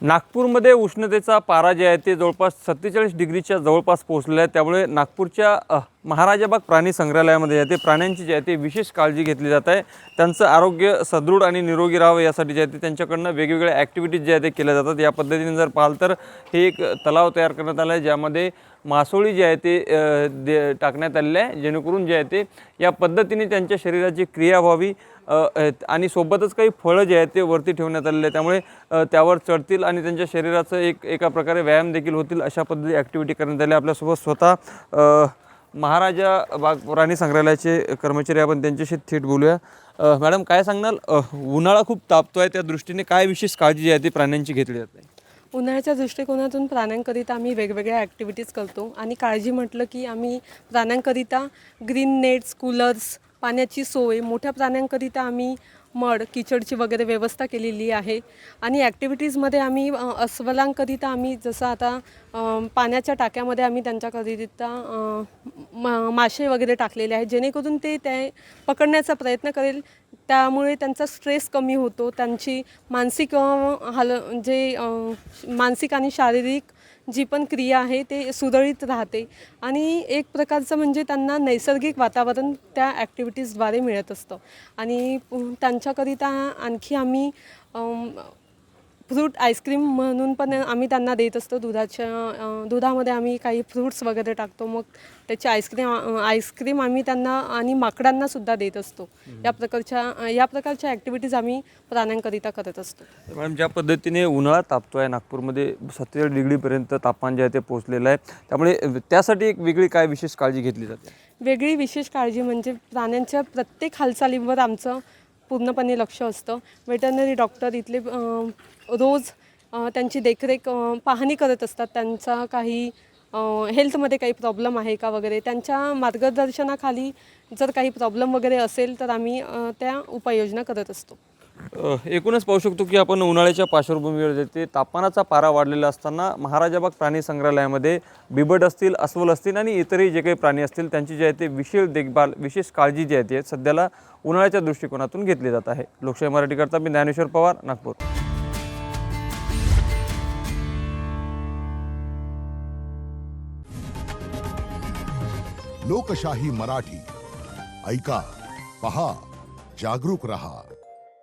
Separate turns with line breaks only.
नागपूरमध्ये उष्णतेचा पारा जे आहे ते जवळपास 47 डिग्रीच्या जवळपास पोहोचलेला आहे। त्यामुळे नागपूरच्या महाराजाबाग प्राणी संग्रहालयामध्ये जे आहे ते प्राण्यांची जे आहे ते विशेष काळजी घेतली जात आहे। त्यांचं आरोग्य सदृढ आणि निरोगी राहावं यासाठी जे आहे ते त्यांच्याकडनं वेगवेगळ्या ॲक्टिव्हिटीज जे आहे ते केल्या जातात। या पद्धतीने जर पाहाल तर हे एक तलाव तयार करण्यात आला आहे ज्यामध्ये मासोळी जे आहे ते टाकण्यात आलेले आहे, जेणेकरून जे आहे ते या पद्धतीने त्यांच्या शरीराची क्रिया व्हावी आणि सोबतच काही फळं जे आहेत ते वरती ठेवण्यात आलेले आहे। त्यामुळे त्यावर चढतील आणि त्यांच्या शरीराचं एका प्रकारे व्यायाम देखील होतील अशा पद्धती ॲक्टिव्हिटी करण्यात आल्या। आपल्यासोबत स्वतः महाराजा बाग प्राणी संग्रहालयाचे कर्मचारी आपण त्यांच्याशी थेट बोलूया। मॅडम काय सांगणार, उन्हाळा खूप तापतोय त्या दृष्टीने काय विशेष काळजी जी आहे ती प्राण्यांची घेतली जाते?
उन्हाळ्याच्या दृष्टिकोनातून प्राण्यांकरिता आम्ही वेगवेगळ्या ॲक्टिव्हिटीज करतो आणि काळजी म्हटलं की आम्ही प्राण्यांकरिता ग्रीन नेट्स, कूलर्स, पाण्याची सोय, मोठ्या प्राण्यांकरिता आम्ही मड किचडची वगैरे व्यवस्था केलेली आहे। आणि ॲक्टिव्हिटीजमध्ये आम्ही अस्वलांकरिता आम्ही जसं आता पाण्याच्या टाक्यामध्ये आम्ही त्यांच्याकरिता मासे वगैरे टाकलेले आहेत, जेणेकरून ते पकडण्याचा प्रयत्न करेल, त्यामुळे त्यांचा स्ट्रेस कमी होतो, त्यांची मानसिक मानसिक आणि शारीरिक जी पण क्रिया आहे ते सुरळीत राहते आणि एक प्रकारचं म्हणजे त्यांना नैसर्गिक वातावरण त्या ॲक्टिव्हिटीजद्वारे मिळत असतं। आणि त्यांच्याकरिता आणखी आम्ही फ्रूट आईस्क्रीम म्हणून पण आम्ही त्यांना देत असतो। दुधामध्ये आम्ही काही फ्रूट्स वगैरे टाकतो, मग त्याची आईस्क्रीम आम्ही त्यांना आणि माकडांनासुद्धा देत असतो। या प्रकारच्या ॲक्टिव्हिटीज आम्ही प्राण्यांकरिता करत असतो।
मॅडम, ज्या पद्धतीने उन्हाळा तापतो आहे, नागपूरमध्ये 47 डिग्रीपर्यंत तापमान जे आहे ते पोहोचलेलं आहे, त्यामुळे त्यासाठी एक वेगळी काय विशेष काळजी घेतली जाते?
वेगळी विशेष काळजी म्हणजे प्राण्यांच्या प्रत्येक हालचालींवर आमचं पूर्णपणे लक्ष असतं। वेटरनरी डॉक्टर इथले रोज त्यांची देखरेख पाहणी करत असतात, त्यांचा काही हेल्थमध्ये काही प्रॉब्लेम आहे का वगैरे, त्यांच्या मार्गदर्शनाखाली जर काही प्रॉब्लेम वगैरे असेल तर आम्ही त्या उपाययोजना करत असतो।
एकूणच पाहू शकतो की आपण उन्हाळ्याच्या पार्श्वभूमीवर जे तापमानाचा पारा वाढलेला असताना महाराजाबाग प्राणी संग्रहालयामध्ये बिबट असतील, अस्वल असतील आणि इतरही जे काही प्राणी असतील त्यांची जे आहे ते विशेष देखभाल, विशेष काळजी जी आहे ती सध्याला उन्हाळ्याच्या दृष्टिकोनातून घेतली जात आहे। लोकशाही मराठीकरता मी ज्ञानेश्वर पवार, नागपूर।
लोकशाही मराठी ऐका, पहा, जागरूक रहा।